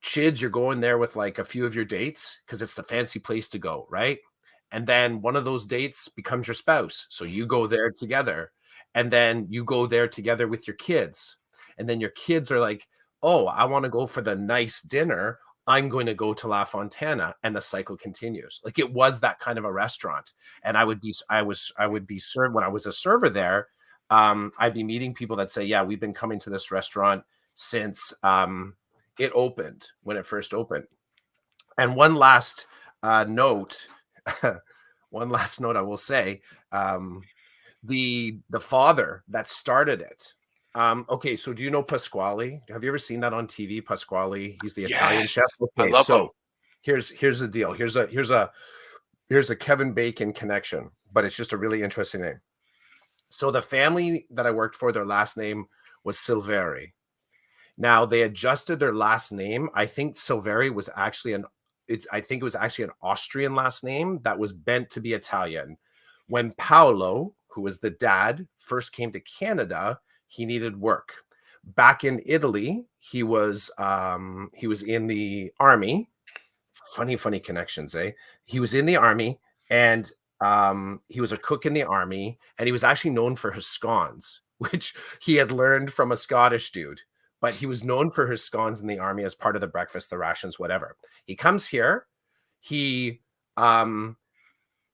chids, you're going there with like a few of your dates because it's the fancy place to go, right? And then one of those dates becomes your spouse. So you go there together, and then you go there together with your kids. And then your kids are like, oh, I want to go for the nice dinner. I'm going to go to La Fontana, and the cycle continues. Like it was that kind of a restaurant. And I would be served when I was a server there. I'd be meeting people that say, yeah, we've been coming to this restaurant since it opened, when it first opened. And one last note, one last note I will say, the father that started it. Okay, so do you know Pasquale? Have you ever seen that on TV? Pasquale, he's the Italian chef. Okay, I love him. Here's the deal. Here's a Kevin Bacon connection, but it's just a really interesting name. So the family that I worked for, their last name was Silveri. Now they adjusted their last name. I think Silveri was actually an Austrian last name that was bent to be Italian. When Paolo, who was the dad, first came to Canada, he needed work. Back in Italy, he was in the army. Funny connections, eh? He was in the army, and he was a cook in the army, and he was actually known for his scones, which he had learned from a Scottish dude. But he was known for his scones in the army as part of the breakfast, the rations, whatever. He comes here. He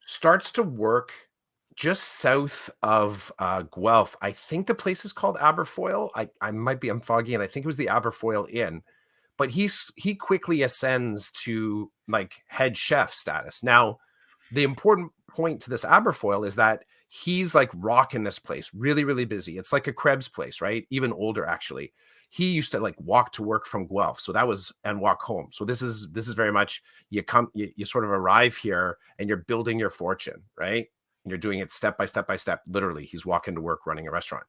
starts to work just south of Guelph. I think the place is called Aberfoyle. I'm foggy, and I think it was the Aberfoyle Inn. But he quickly ascends to like head chef status. Now, the important point to this Aberfoyle is that he's like rocking this place, really, really busy. It's like a Krebs place, right? Even older, actually. He used to like walk to work from Guelph, so that was and walk home. So this is very much you sort of arrive here and you're building your fortune, right? And you're doing it step by step by step. Literally, he's walking to work running a restaurant.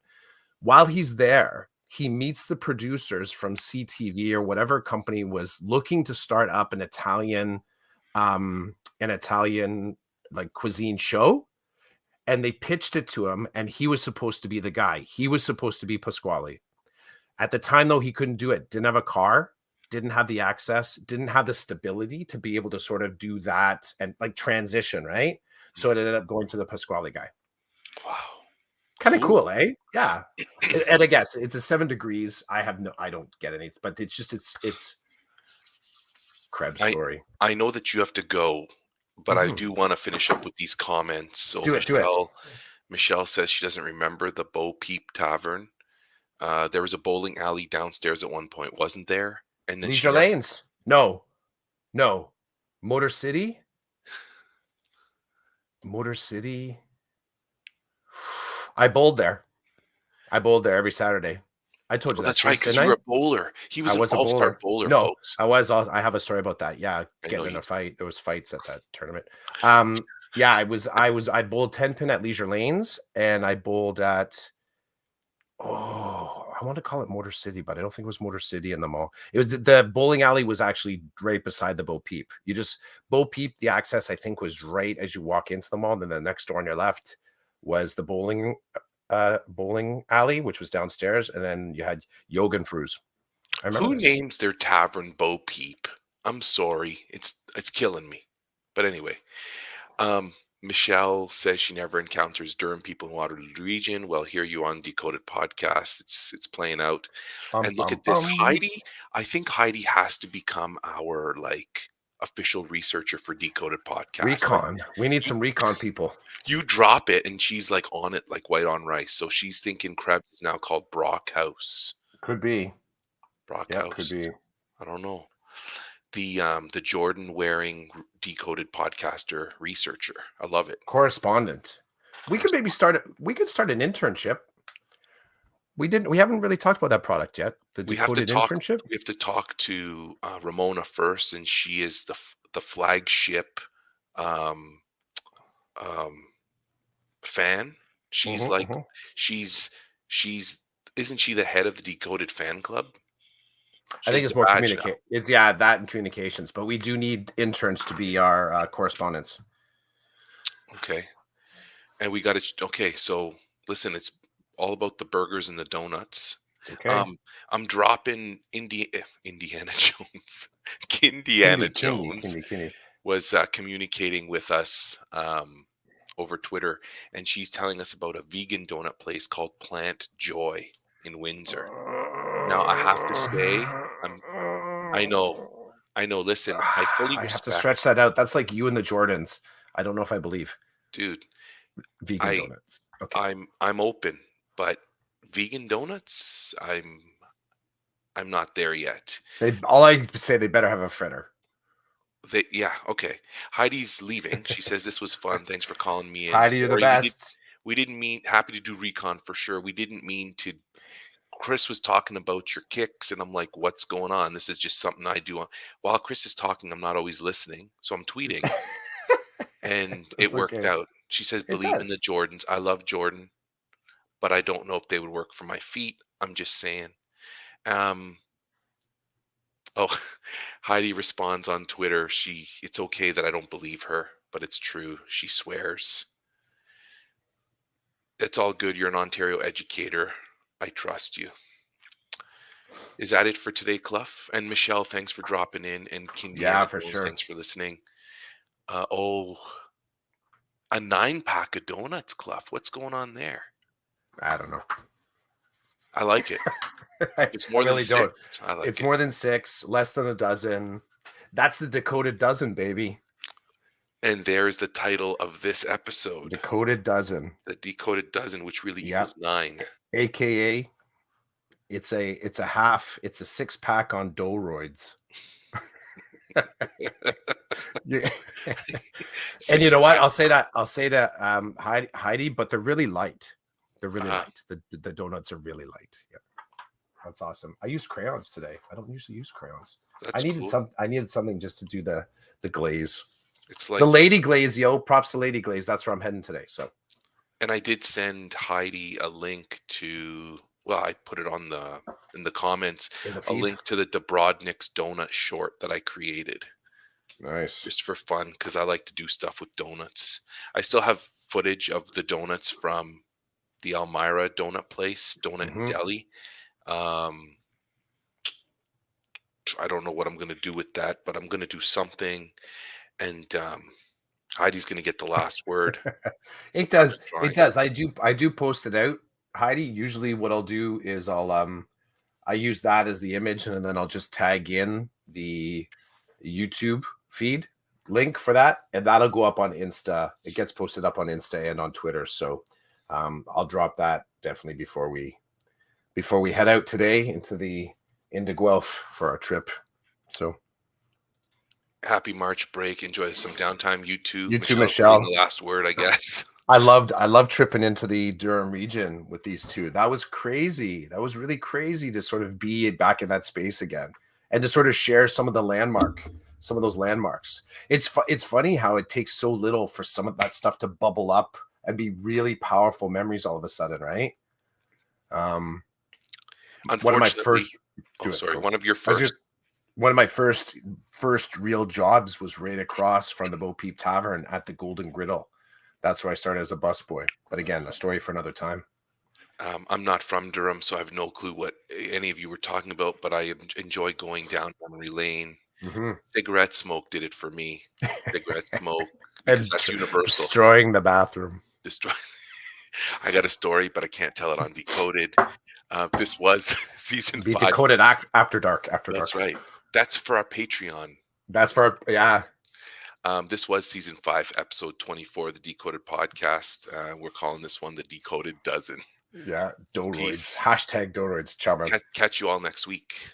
While he's there, he meets the producers from CTV or whatever company was looking to start up an Italian like cuisine show, and they pitched it to him, and he was supposed to be the guy. He was supposed to be Pasquale. At the time, though, he couldn't do it. Didn't have a car, didn't have the access, didn't have the stability to be able to sort of do that and like transition, right? So it ended up going to the Pasquale guy. Wow. Kind of cool, eh? Yeah. And I guess it's a 7 degrees. I don't get anything, but it's just it's Krebs story. I know that you have to go, but I Mhm. do want to finish up with these comments. So Do it. Michelle says she doesn't remember the Bo Peep Tavern. There was a bowling alley downstairs at one point, wasn't there? And then she Leisure never. Lanes. No. Motor City. Motor City. I bowled there. I bowled there every Saturday. I told Oh, you that, that's right, Chris, because didn't you were I? a bowler. He I was an was a all-star bowler. bowler, No, folks. I was. I have a story about that. Yeah, I know getting in you a do. fight. There was fights at that tournament. Yeah, I bowled 10 pin at Leisure Lanes, and I bowled at. Oh, I want to call it Motor City, but I don't think it was Motor City in the mall. It was the bowling alley was actually right beside the Bo Peep. Bo Peep, the access I think was right as you walk into the mall. And then the next door on your left was the bowling alley, which was downstairs, and then you had Yoga and Fruz. I remember Who this. names their tavern Bo Peep? I'm sorry. It's killing me. But anyway, um, Michelle says she never encounters Durham people in Waterloo region. Well, here you on Decoded Podcast. It's playing out. Bum And look bum at this. bum. I think Heidi has to become our like official researcher for Decoded Podcast. Like Recon. We need you some recon people. you drop it and she's like on it like white on rice. So she's thinking Krebs is now called Brockhouse. Could be. Yeah, could Brockhouse. be. I don't know. The Jordan wearing decoded podcaster researcher. I love it. Correspondent. We could maybe we could start an internship. We haven't really talked about that product yet. The We have to decoded talk. internship. We have to talk to Ramona first, and she is the flagship um, um, fan. She's Mhm, like mhm. she's she's isn't she the head of the decoded fan club? I She think has it's the more badge now. communicate. It's yeah, that and communications, but we do need interns to be our correspondents. Okay, and we got to. Okay, so listen, it's all about the burgers and the donuts. It's okay. I'm dropping Indiana Jones. Indiana Jones Kindy. was communicating with us over Twitter, and she's telling us about a vegan donut place called Plant Joy in Windsor. Now, I have to say, I know, I know. Listen, I fully I have to respect, stretch that out. That's like you and the Jordans. I don't know if I believe dude. vegan I donuts. Okay. I'm open, but vegan donuts, I'm not there yet. All I say they better have a fritter. Yeah, okay. Heidi's leaving. She says this was fun. Thanks for calling me in. Heidi, you're the Sorry, best. we didn't mean happy to do recon for sure. We didn't mean to. Chris was talking about your kicks, and I'm like, what's going on? This is just something I do. While Chris is talking, I'm not always listening, so I'm tweeting, and it That's worked okay. out. She says, It believe in the does. Jordans. I love Jordan, but I don't know if they would work for my feet. I'm just saying. Um, Oh, Heidi responds on Twitter. It's okay that I don't believe her, but it's true. She swears. It's all good. You're an Ontario educator. I trust you. Is that it for today, Clough? And Michelle, thanks for dropping in. And Yeah, Kindiana for Jones, sure. thanks for listening. Oh, a 9-pack of donuts, Clough. What's going on there? I don't know. I like it. I If it's more than really don't. six, I like It's it. more than 6, less than a dozen. That's the decoded dozen, baby. And there's the title of this episode, Decoded dozen. the decoded dozen, which really Yep. equals 9. AKA it's a 6-pack on Doughroids. Yeah. And you Six know what? pack. I'll say that Heidi, but they're really light. They're really Uh-huh. light. The donuts are really light. Yeah. That's awesome. I used crayons today. I don't usually use crayons. That's cool. I needed something just to do the glaze. It's The like, lady glaze, yo. Props to lady glaze. That's where I'm heading today. So and I did send Heidi a link to, well, I put it on the in the comments, in the a feed. link to the Dobrodnik's donut short that I created Nice. just for fun because I like to do stuff with donuts. I still have footage of the donuts from the Elmira donut place, Donut and Hmm. Deli. Um, I don't know what I'm gonna do with that, but I'm gonna do something. And Heidi's gonna get the last word. It I'm does. just It trying. does. I do post it out, Heidi. Usually what I'll do is I use that as the image and then I'll just tag in the YouTube feed link for that and that'll go up on Insta. It gets posted up on Insta and on Twitter. So I'll drop that definitely before we head out today into Guelph for our trip. So Happy March break. Enjoy some downtime. You too, you too, Michelle's getting the Michelle. last word, I guess. I loved tripping into the Durham region with these two. That was crazy. That was really crazy to sort of be back in that space again and to sort of share some of those landmarks. It's funny how it takes so little for some of that stuff to bubble up and be really powerful memories all of a sudden, right? Um, one of my Unfortunately, first oh do it sorry, go. one of your I was first. just one of my first real jobs was right across from the Bo Peep Tavern at the Golden Griddle. That's where I started as a busboy. But again, a story for another time. I'm not from Durham, so I have no clue what any of you were talking about, but I enjoy going down memory lane. Mm-hmm. Cigarette smoke did it for me. Cigarette smoke, because And that's universal. destroying the bathroom. Destroy. I got a story, but I can't tell it on Decoded. This was season Be 5. decoded after dark. After That's dark. right. That's for our Patreon. That's for yeah. This was season 5, episode 24 of the Decoded podcast. We're calling this one the Decoded Dozen. Yeah. Doroids. Peace. Hashtag Doroids. Ciao, man. Catch you all next week.